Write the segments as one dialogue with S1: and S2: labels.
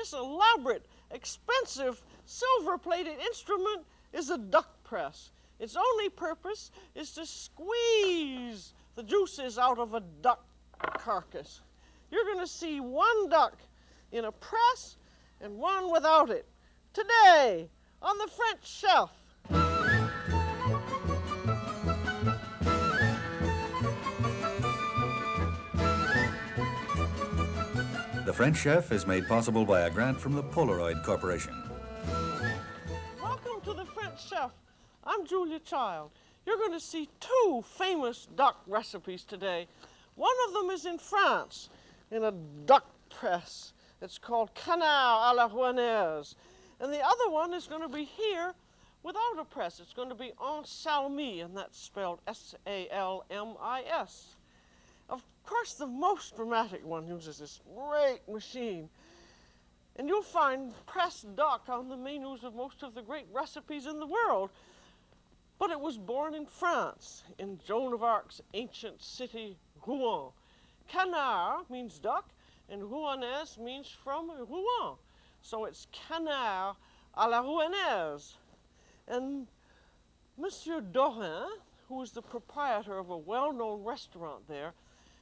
S1: This elaborate, expensive, silver-plated instrument is a duck press. Its only purpose is to squeeze the juices out of a duck carcass. You're going to see one duck in a press and one without it today on the French chef.
S2: The French Chef is made possible by a grant from the Polaroid Corporation.
S1: Welcome to the French Chef. I'm Julia Child. You're going to see two famous duck recipes today. One of them is in France, in a duck press. It's called canard à la rouennaise. And the other one is going to be here without a press. It's going to be en salmi, and that's spelled S-A-L-M-I-S. Of course, the most dramatic one uses this great machine. And you'll find pressed duck on the menus of most of the great recipes in the world. But it was born in France, in Joan of Arc's ancient city, Rouen. Canard means duck, and rouennaise means from Rouen. So it's canard à la rouennaise. And Monsieur Dorin, who is the proprietor of a well-known restaurant there,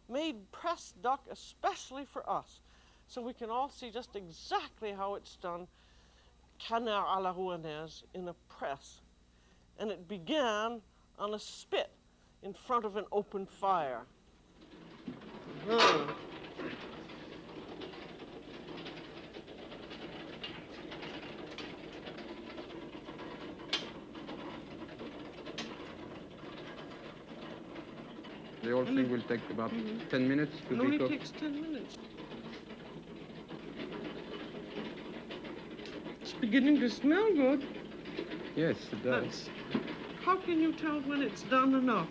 S1: made pressed duck especially for us, so we can all see just exactly how it's done, canard à la rouennaise, in a press. And it began on a spit in front of an open fire.
S3: The whole thing will take about 10 minutes to
S1: It
S3: be
S1: only
S3: cooked.
S1: takes 10 minutes. It's beginning to smell good.
S3: Yes, it does.
S1: How can you tell when it's done enough?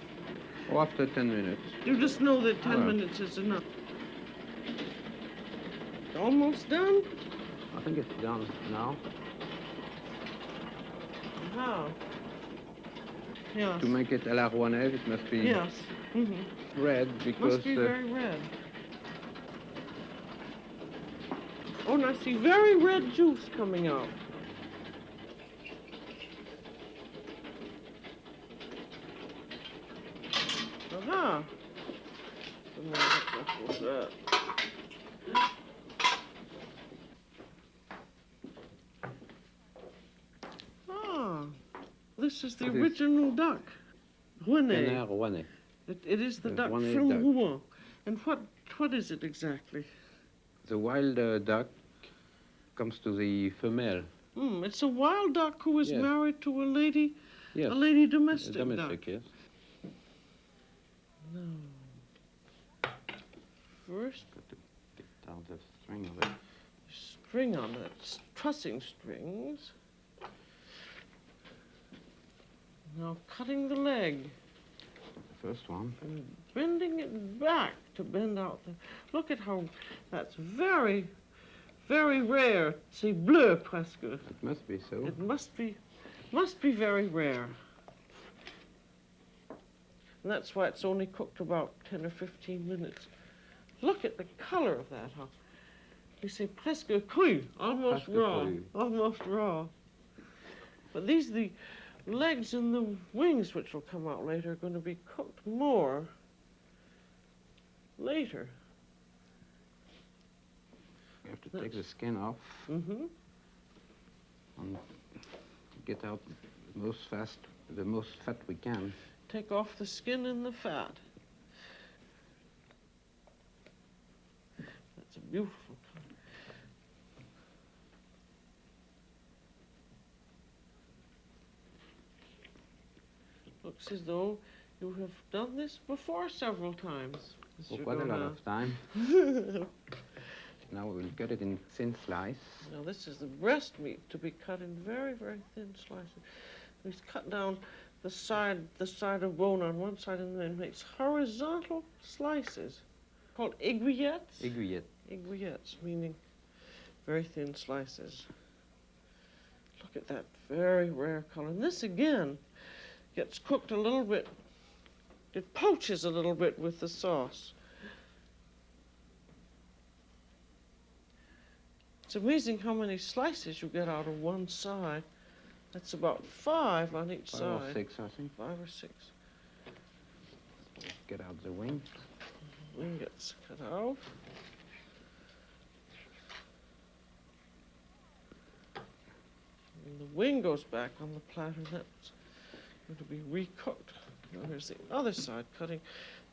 S3: Oh, after 10 minutes.
S1: You just know that 10 minutes is enough. Almost done?
S3: I think it's done now.
S1: How? Yes.
S3: To make it à la rouennaise, it must be
S1: Yes.
S3: red because
S1: Must be very red. Oh, and I see very red juice coming out. Aha. What's that? Ah, this is the original duck. Rouennaise.
S3: canard rouennais.
S1: It is the duck
S3: Rouennais
S1: from
S3: duck.
S1: Rouen. And what is it exactly?
S3: The wild duck comes to the female.
S1: It's a wild duck who is married to a lady,
S3: Yes.
S1: a lady domestic,
S3: Domestic,
S1: duck.
S3: yes.
S1: No. First,
S3: Got to get down the string of it.
S1: string on it, trussing strings. Now cutting the leg
S3: The first one.
S1: and bending it back to bend out the... Look at how that's very, very rare. C'est bleu, presque.
S3: It must be so.
S1: It must be very rare. And that's why it's only cooked about 10 or 15 minutes. Look at the color of that, huh? You say presque cru, almost
S3: Presque
S1: raw,
S3: cru.
S1: almost raw. But these, the legs and the wings, which will come out later, are going to be cooked more later.
S3: We have to take the skin off
S1: Mm-hmm.
S3: and get out the most fat we can.
S1: Take off the skin and the fat. That's a beautiful color. Looks as though you have done this before several times.
S3: For
S1: Mr.
S3: quite a lot
S1: Donat.
S3: of time. Now we'll cut it in thin slice.
S1: Now this is the breast meat to be cut in very, very thin slices. We cut down the side of bone on one side and then makes horizontal slices called aiguillettes.
S3: Aiguillette.
S1: Aiguillettes, meaning very thin slices. Look at that very rare color. And this again gets cooked a little bit. It poaches a little bit with the sauce. It's amazing how many slices you get out of one side. That's about 5 on each
S3: Five
S1: side.
S3: or 6, I think.
S1: 5 or 6.
S3: Get out the wing.
S1: Wing gets cut out. And the wing goes back on the platter. That's going to be recooked. Now here's the other side, cutting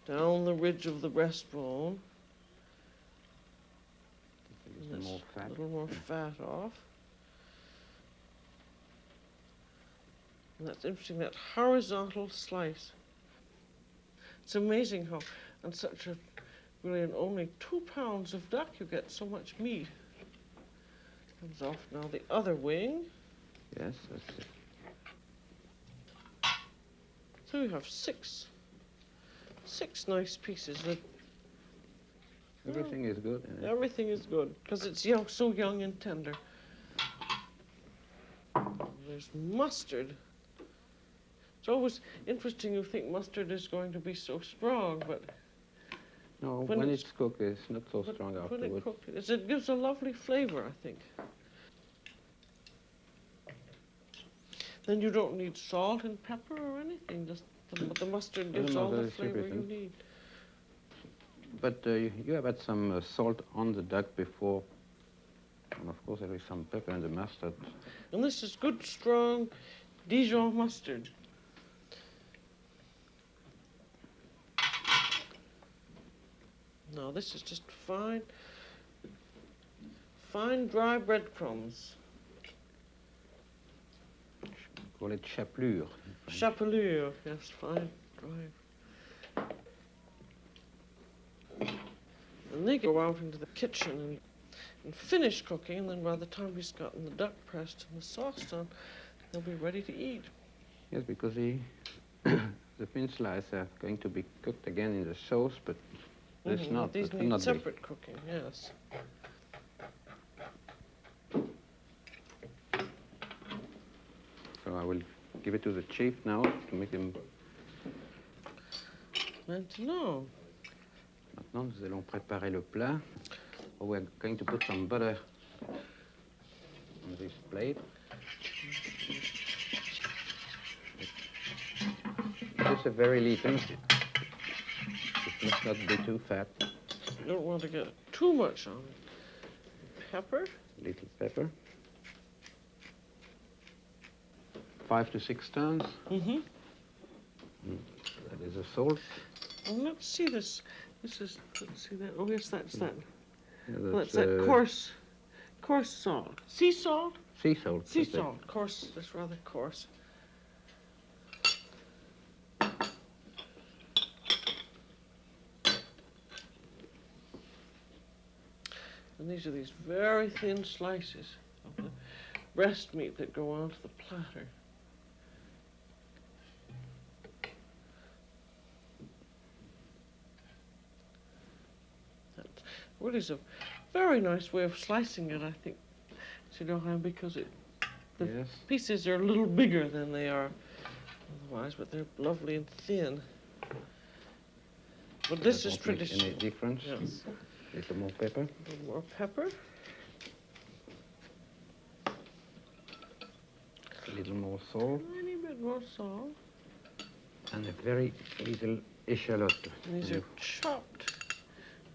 S1: down the ridge of the breastbone.
S3: A little more fat.
S1: A little more fat off. And that's interesting, that horizontal slice. It's amazing how on such a, really in only 2 pounds of duck you get so much meat. Comes off now the other wing.
S3: Yes, that's it.
S1: So you have six nice pieces. That,
S3: Everything is good.
S1: everything is good because it's young, so young and tender. There's mustard. It's always interesting. You think mustard is going to be so strong, but
S3: No,
S1: when
S3: when
S1: it's-
S3: it's cooked, it's not so strong
S1: when
S3: afterwards.
S1: it cooked, it gives a lovely flavor, I think. Then you don't need salt and pepper or anything. Just the mustard gives
S3: No,
S1: all the
S3: that's
S1: flavor you
S3: everything.
S1: need.
S3: But you have had some salt on the duck before. And of course, there is some pepper in the mustard.
S1: And this is good, strong Dijon mustard. Now this is just fine dry breadcrumbs.
S3: Call it chapelure.
S1: Chapelure, yes, fine dry. And they go out into the kitchen and finish cooking, and then by the time he's gotten the duck pressed and the sauce done, they'll be ready to eat.
S3: Yes, because the thin slices are going to be cooked again in the sauce, but it's not.
S1: These
S3: it will
S1: need
S3: not be.
S1: separate cooking, yes.
S3: So I will give it to the chief now to make him.
S1: Maintenant,
S3: Maintenant, nous allons préparer le plat. We're going to put some butter on this plate. Just a very little. It must not be too fat.
S1: you don't want to get too much on it. Pepper.
S3: Little pepper. 5 to 6 stones.
S1: Mm-hmm.
S3: That is a salt.
S1: Well, let's see this. This is, let's see that. Oh, yes, that's that.
S3: Yeah,
S1: That's that coarse salt. Sea salt?
S3: sea salt.
S1: Sea
S3: that's it.
S1: salt. Coarse, that's rather coarse. And these are these very thin slices of the breast meat that go onto the platter. That really is a very nice way of slicing it, I think, Sidohan, because the
S3: Yes.
S1: pieces are a little bigger than they are otherwise, but they're lovely and thin. But this
S3: That
S1: is
S3: won't make any
S1: traditional.
S3: difference.
S1: Yes.
S3: Little more pepper.
S1: A little more pepper.
S3: A little more salt.
S1: Tiny bit more salt.
S3: And a very little echalot.
S1: And these are chopped.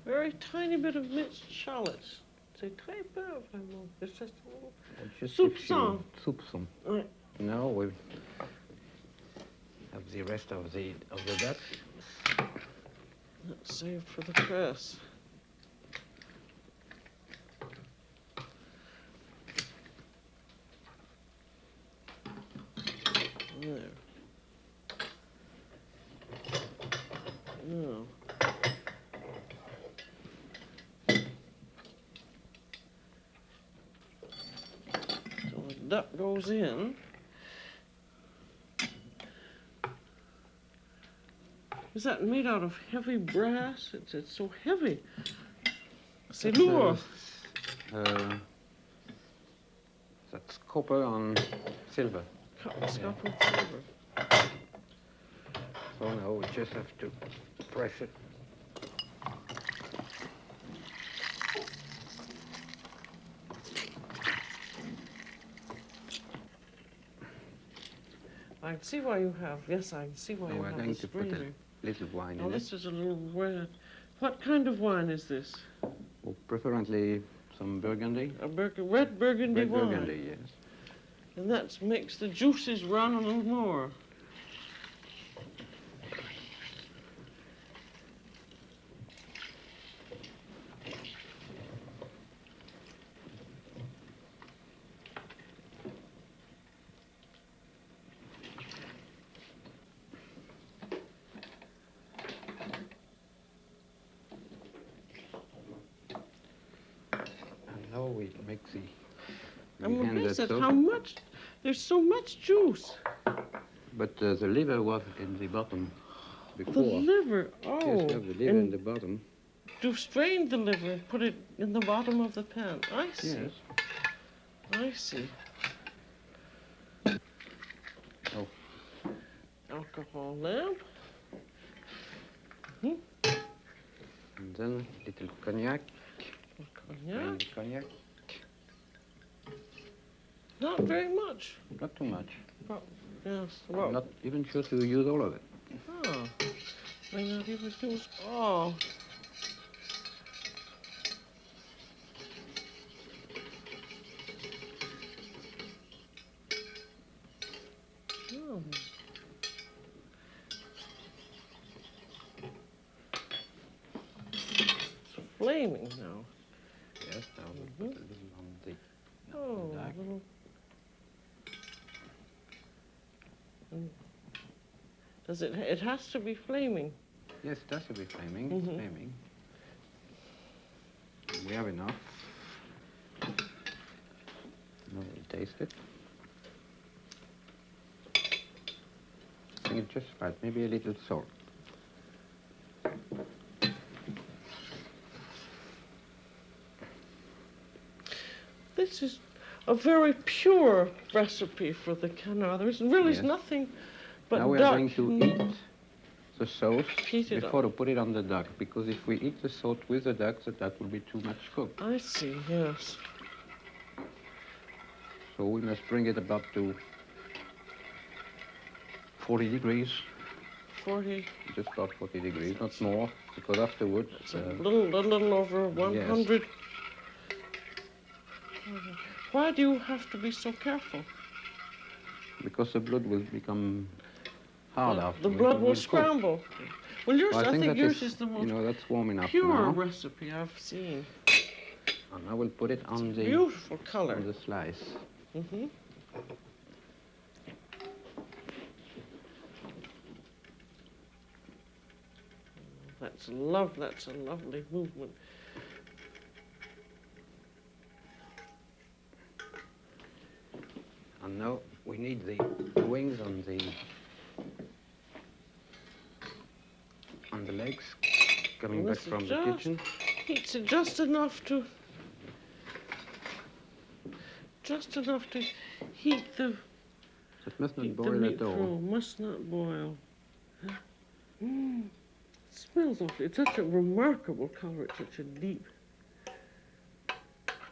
S1: Very tiny bit of minced shallots. C'est très peu, vraiment. It's just a little.
S3: Just
S1: Soupçon.
S3: Soupçon.
S1: Ouais.
S3: Now we have the rest of the duck.
S1: That's saved for the press. There. Now. So the duck goes in. Is that made out of heavy brass? It's so heavy. C'est lourd.
S3: That's copper on silver.
S1: It's got with silver.
S3: So now we just have to press it.
S1: I can see why you have. Yes, I can see why
S3: Now
S1: you
S3: we're
S1: have
S3: going
S1: the
S3: to put
S1: strainer.
S3: a little wine
S1: Now
S3: in
S1: this
S3: it.
S1: is a little red. What kind of wine is this?
S3: Or preferably some Burgundy.
S1: A red Burgundy
S3: Red
S1: wine.
S3: Burgundy, yes.
S1: And that makes the juices run a little more.
S3: And now we make the...
S1: I'm
S3: we hand
S1: amazed
S3: that
S1: at
S3: soap.
S1: how much, there's so much juice.
S3: But the liver was in the bottom
S1: The
S3: before.
S1: liver, oh.
S3: Yes, we have the liver in the bottom.
S1: To strain the liver and put it in the bottom of the pan. I see.
S3: Yes.
S1: I see.
S3: Oh.
S1: Alcohol lamp.
S3: And then a little cognac.
S1: Cognac.
S3: And cognac.
S1: Not very much.
S3: Not too much.
S1: Yes. Well,
S3: I'm not even sure to use all of it.
S1: oh. May not even use. Oh. Oh. It's flaming now.
S3: Yes, now we'll put a little on the...
S1: Oh,
S3: dark.
S1: little. Does it? It has to be flaming.
S3: Yes, it has to be flaming.
S1: Mhm.
S3: Flaming. We have enough. Now we'll taste it. I think it's just right. Maybe a little salt.
S1: This is a very pure recipe for the canard. There's really
S3: Yes.
S1: nothing but
S3: Now we
S1: duck.
S3: are going to eat the sauce
S1: Heat it
S3: before
S1: up.
S3: to put it on the duck, because if we eat the sauce with the duck, the duck will be too much cooked.
S1: I see, yes.
S3: So we must bring it about to 40 degrees,
S1: 40,
S3: just about 40 degrees, not more, because afterwards,
S1: it's a little over 100. Why do you have to be so careful?
S3: because the blood will become hard
S1: The
S3: afterwards.
S1: blood
S3: and
S1: will
S3: cook.
S1: scramble. Well, yours,
S3: Well,
S1: I think
S3: that
S1: yours is the
S3: you
S1: most
S3: know, that's warm enough
S1: pure
S3: now.
S1: recipe I've seen.
S3: And I will put it on the
S1: Beautiful color.
S3: slice.
S1: Mm-hmm. That's a lovely movement.
S3: And now we need the wings on the legs, coming
S1: Well,
S3: back
S1: this is
S3: from the
S1: just-
S3: kitchen.
S1: Heats it just enough to heat the
S3: It must not
S1: heat the
S3: boil
S1: meat
S3: at all.
S1: through. Must not boil. Smells awful. It's such a remarkable color. It's such a deep,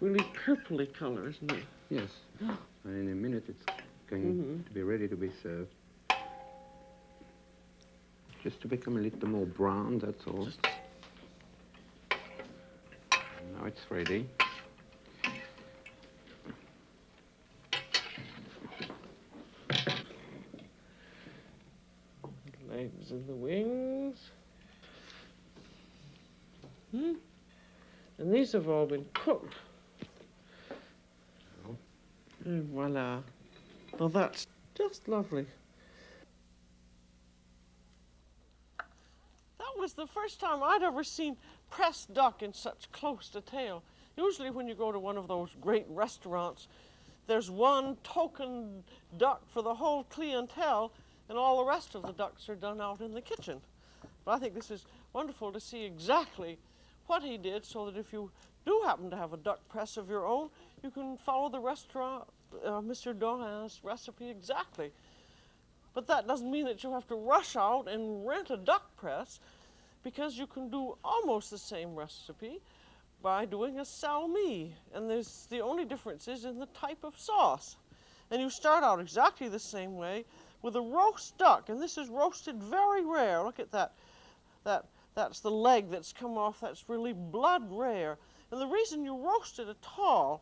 S1: really purpley color, isn't it?
S3: Yes. And in a minute it's going
S1: Mhm.
S3: to be ready to be served. Just to become a little more brown, that's all.
S1: Just-
S3: Now it's ready.
S1: Legs and the wings. And these have all been cooked.
S3: Oh.
S1: And voila. Well, that's just lovely. That was the first time I'd ever seen pressed duck in such close detail. Usually when you go to one of those great restaurants, there's one token duck for the whole clientele, and all the rest of the ducks are done out in the kitchen. But I think this is wonderful to see exactly what he did, so that if you do happen to have a duck press of your own, you can follow the restaurant, Mr. Dohan's recipe exactly. But that doesn't mean that you have to rush out and rent a duck press, because you can do almost the same recipe by doing a salmi. And the only difference is in the type of sauce. And you start out exactly the same way, with a roast duck, and this is roasted very rare. Look at that. That's the leg that's come off. That's really blood rare. And the reason you roast it at all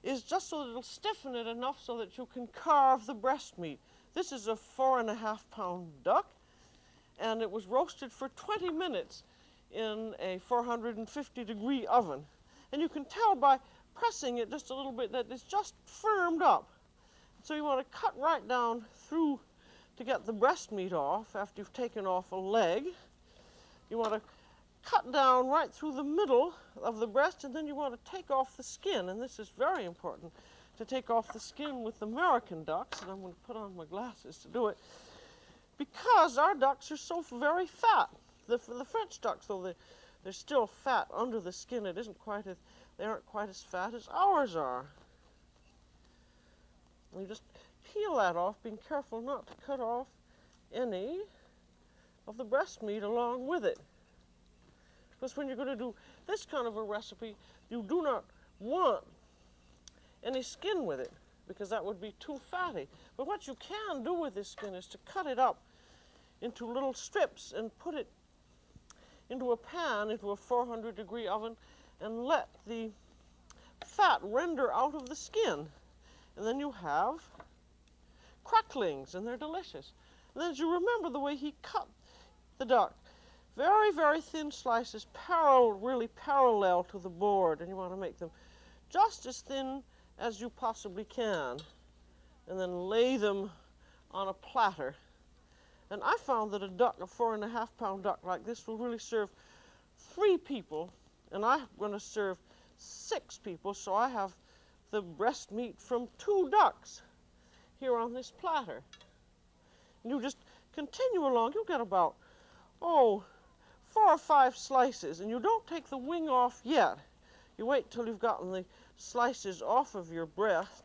S1: is just so that it'll stiffen it enough so that you can carve the breast meat. This is a 4.5-pound duck, and it was roasted for 20 minutes in a 450-degree oven. And you can tell by pressing it just a little bit that it's just firmed up. So you want to cut right down through to get the breast meat off after you've taken off a leg. You want to cut down right through the middle of the breast, and then you want to take off the skin. And this is very important, to take off the skin with American ducks, and I'm going to put on my glasses to do it, because our ducks are so very fat. The French ducks, though they're still fat under the skin, they aren't quite as fat as ours are. And you just peel that off, being careful not to cut off any of the breast meat along with it. Because when you're going to do this kind of a recipe, you do not want any skin with it, because that would be too fatty. But what you can do with this skin is to cut it up into little strips and put it into a pan, into a 400-degree oven, and let the fat render out of the skin. And then you have cracklings, and they're delicious. And then as you remember the way he cut the duck, very, very thin slices, really parallel to the board, and you want to make them just as thin as you possibly can, and then lay them on a platter. And I found that a 4.5-pound duck like this will really serve 3 people, and I'm going to serve 6 people, so I have the breast meat from 2 ducks here on this platter. And you just continue along. You'll get about, 4 or 5 slices, and you don't take the wing off yet. You wait till you've gotten the slices off of your breast,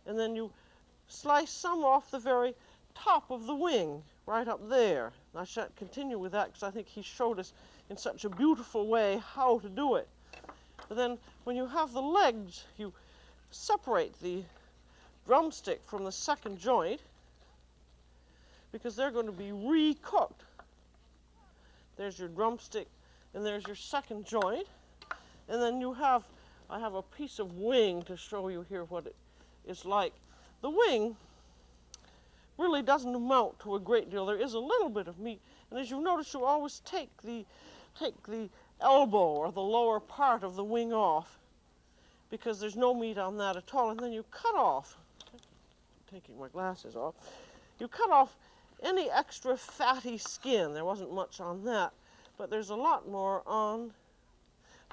S1: and then you slice some off the very top of the wing, right up there. I shan't continue with that because I think he showed us in such a beautiful way how to do it. But then when you have the legs, you separate the drumstick from the second joint, because they're going to be re-cooked. There's your drumstick, and there's your second joint. And then I have a piece of wing to show you here what it is like. The wing really doesn't amount to a great deal. There is a little bit of meat, and as you notice, you always take the elbow or the lower part of the wing off, because there's no meat on that at all. And then you cut off, taking my glasses off, you cut off any extra fatty skin. There wasn't much on that, but there's a lot more on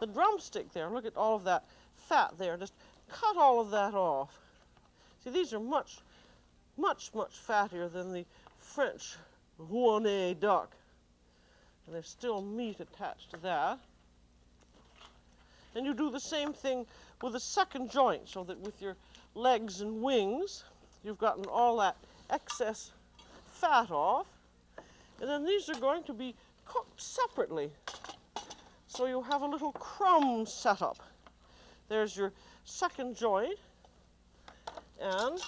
S1: the drumstick there. Look at all of that fat there. Just cut all of that off. See, these are much, much, much fattier than the French Rouennais duck. And there's still meat attached to that. And you do the same thing with the second joint, so that with your legs and wings, you've gotten all that excess fat off. And then these are going to be cooked separately. So you have a little crumb set up. There's your second joint, and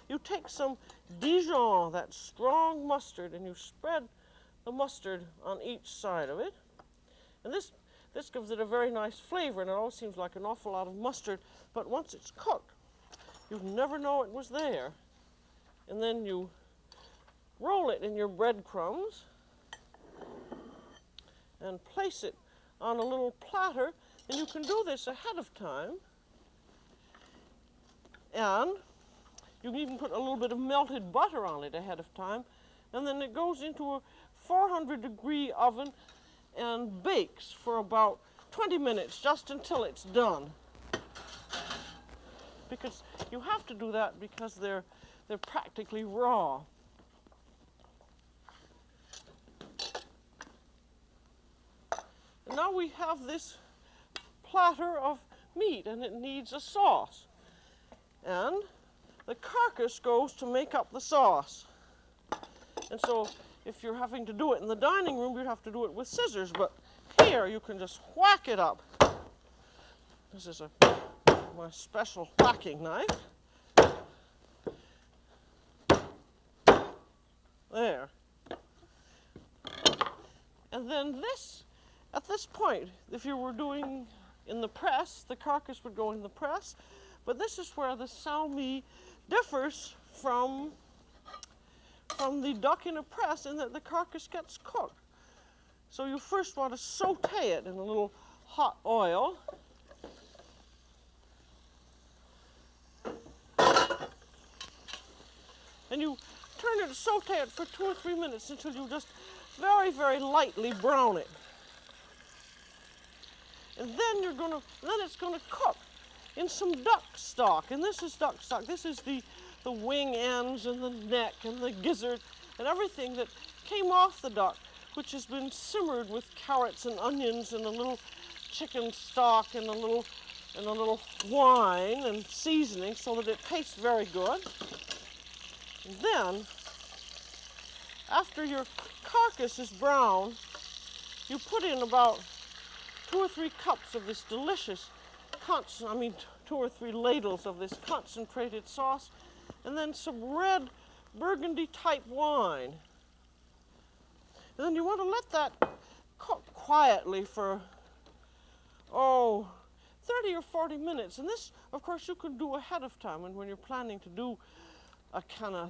S1: you take some Dijon, that strong mustard, and you spread the mustard on each side of it. And this gives it a very nice flavor, and it always seems like an awful lot of mustard, but once it's cooked, you never know it was there. And then you roll it in your breadcrumbs and place it on a little platter, and you can do this ahead of time. And you can even put a little bit of melted butter on it ahead of time, and then it goes into a 400-degree oven and bakes for about 20 minutes, just until it's done. Because you have to do that because they're practically raw. And now we have this platter of meat, and it needs a sauce. And the carcass goes to make up the sauce. And so if you're having to do it in the dining room, you'd have to do it with scissors, but here you can just whack it up. This is my special whacking knife. There. And then this, at this point, if you were doing in the press, the carcass would go in the press, but this is where the salmi differs from the duck in a press in that the carcass gets cooked. So you first want to saute it in a little hot oil. And you turn it, saute it for 2 or 3 minutes until you just very, very lightly brown it. And then it's gonna cook in some duck stock. And this is duck stock. This is the wing ends and the neck and the gizzard and everything that came off the duck, which has been simmered with carrots and onions and a little chicken stock and a little wine and seasoning so that it tastes very good. And then, after your carcass is brown, you put in about 2 or 3 cups of this delicious, 2 or 3 ladles of this concentrated sauce, and then some red burgundy type wine. And then you want to let that cook quietly for, 30 or 40 minutes. And this, of course, you can do ahead of time. And when you're planning to do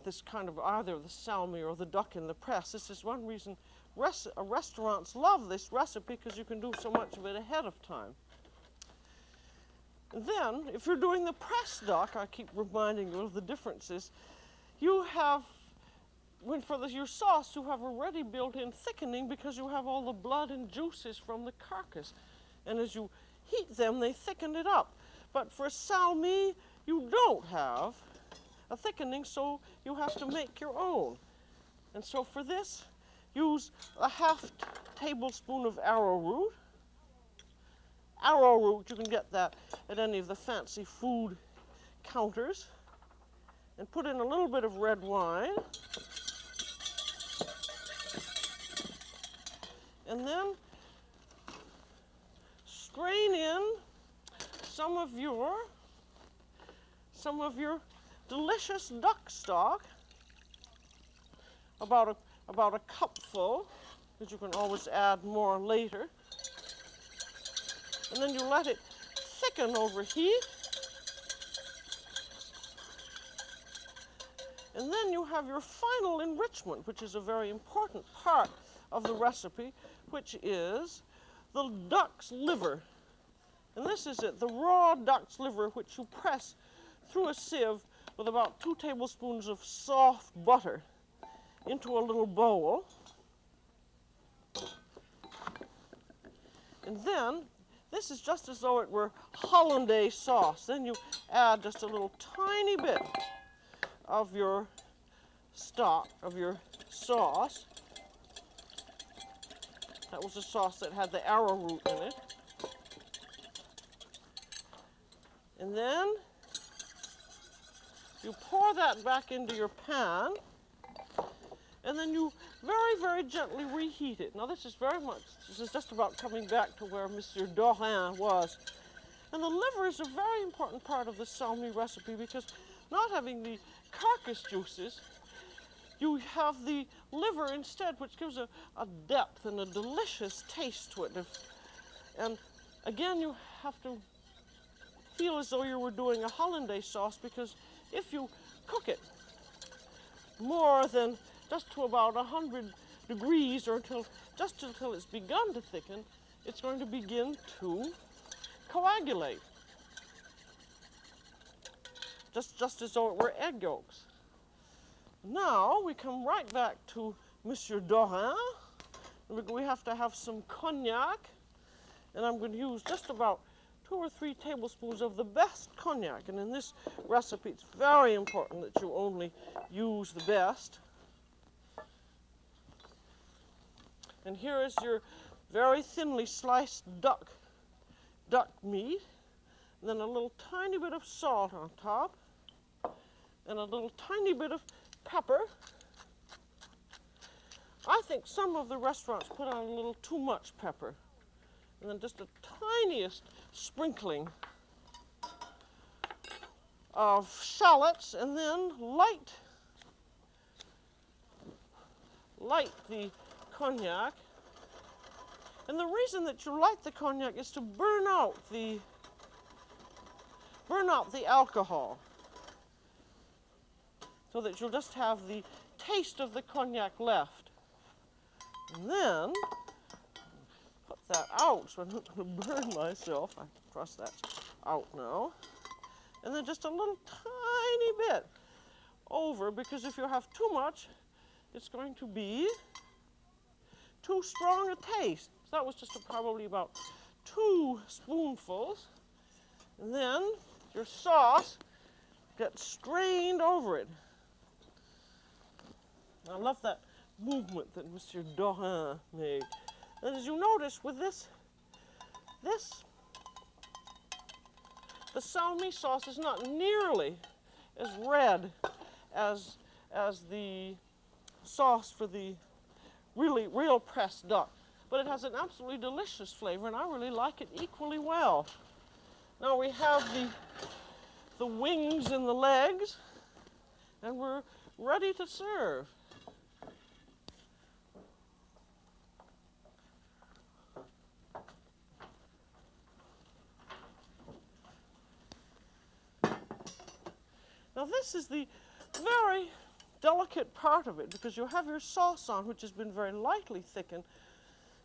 S1: this kind of either the salmi or the duck in the press, this is one reason restaurants love this recipe, because you can do so much of it ahead of time. And then, if you're doing the pressed duck, I keep reminding you of the differences, you have, your sauce, you have already built-in thickening because you have all the blood and juices from the carcass. And as you heat them, they thicken it up. But for salmi, you don't have a thickening, so you have to make your own. And so for this, use a half tablespoon of arrowroot. Arrowroot, you can get that at any of the fancy food counters. And put in a little bit of red wine. And then strain in some of your delicious duck stock, about a cupful, because you can always add more later. And then you let it thicken over heat. And then you have your final enrichment, which is a very important part of the recipe, which is the duck's liver. And this is it, the raw duck's liver, which you press through a sieve with about 2 tablespoons of soft butter into a little bowl. And then, this is just as though it were hollandaise sauce. Then you add just a little tiny bit of your stock, of your sauce. That was the sauce that had the arrowroot in it. And then you pour that back into your pan, and then you very, very gently reheat it. Now this is just about coming back to where Monsieur Dorin was. And the liver is a very important part of the salmi recipe, because not having the carcass juices, you have the liver instead, which gives a depth and a delicious taste to it. And again, you have to feel as though you were doing a hollandaise sauce, because if you cook it more than just to about 100 degrees, or just until it's begun to thicken, it's going to begin to coagulate. Just as though it were egg yolks. Now we come right back to Monsieur Dorin. We have to have some cognac, and I'm going to use just about 2 or 3 tablespoons of the best cognac. And in this recipe, it's very important that you only use the best. And here is your very thinly sliced duck meat. And then a little tiny bit of salt on top, and a little tiny bit of pepper. I think some of the restaurants put on a little too much pepper. And then just the tiniest sprinkling of shallots, and then light light the cognac. And the reason that you light the cognac is to burn out the alcohol, so that you'll just have the taste of the cognac left. And then put that out so I'm not going to burn myself. I trust that's out now. And then just a little tiny bit over, because if you have too much, it's going to be too strong a taste. So that was just probably about 2 spoonfuls. And then your sauce gets strained over it. I love that movement that Monsieur Dorin made. And as you notice with this, the salmi sauce is not nearly as red as the sauce for the real pressed duck. But it has an absolutely delicious flavor, and I really like it equally well. Now we have the wings and the legs, and we're ready to serve. Now this is the very delicate part of it, because you have your sauce on, which has been very lightly thickened.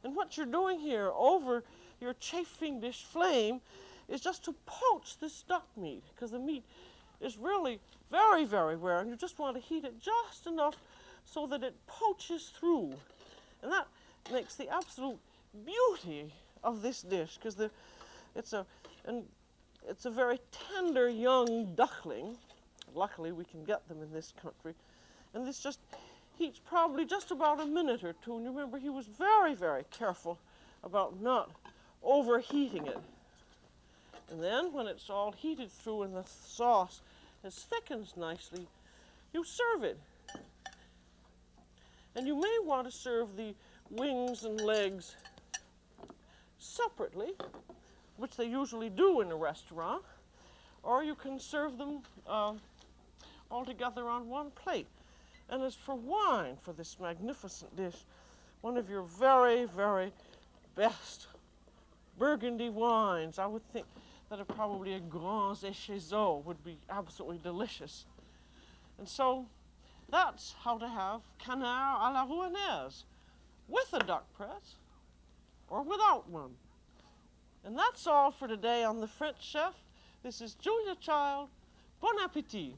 S1: And what you're doing here over your chafing dish flame is just to poach this duck meat, because the meat is really very, very rare, and you just want to heat it just enough so that it poaches through. And that makes the absolute beauty of this dish, because it's a very tender young duckling. Luckily, we can get them in this country. And this just heats probably just about a minute or two. And remember, he was very, very careful about not overheating it. And then when it's all heated through and the sauce has thickened nicely, you serve it. And you may want to serve the wings and legs separately, which they usually do in a restaurant, or you can serve them all together on one plate. And as for wine for this magnificent dish, one of your very, very best Burgundy wines, I would think that probably a Grand Échezeaux would be absolutely delicious. And so that's how to have canard à la rouennaise, with a duck press or without one. And that's all for today on The French Chef. This is Julia Child. Bon appétit.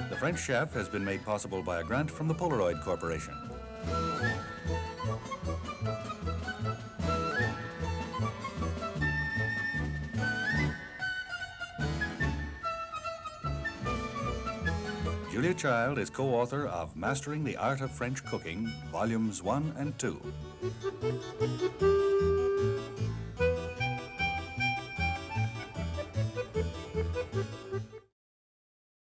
S2: The French Chef has been made possible by a grant from the Polaroid Corporation. Julia Child is co-author of Mastering the Art of French Cooking, Volumes 1 and 2.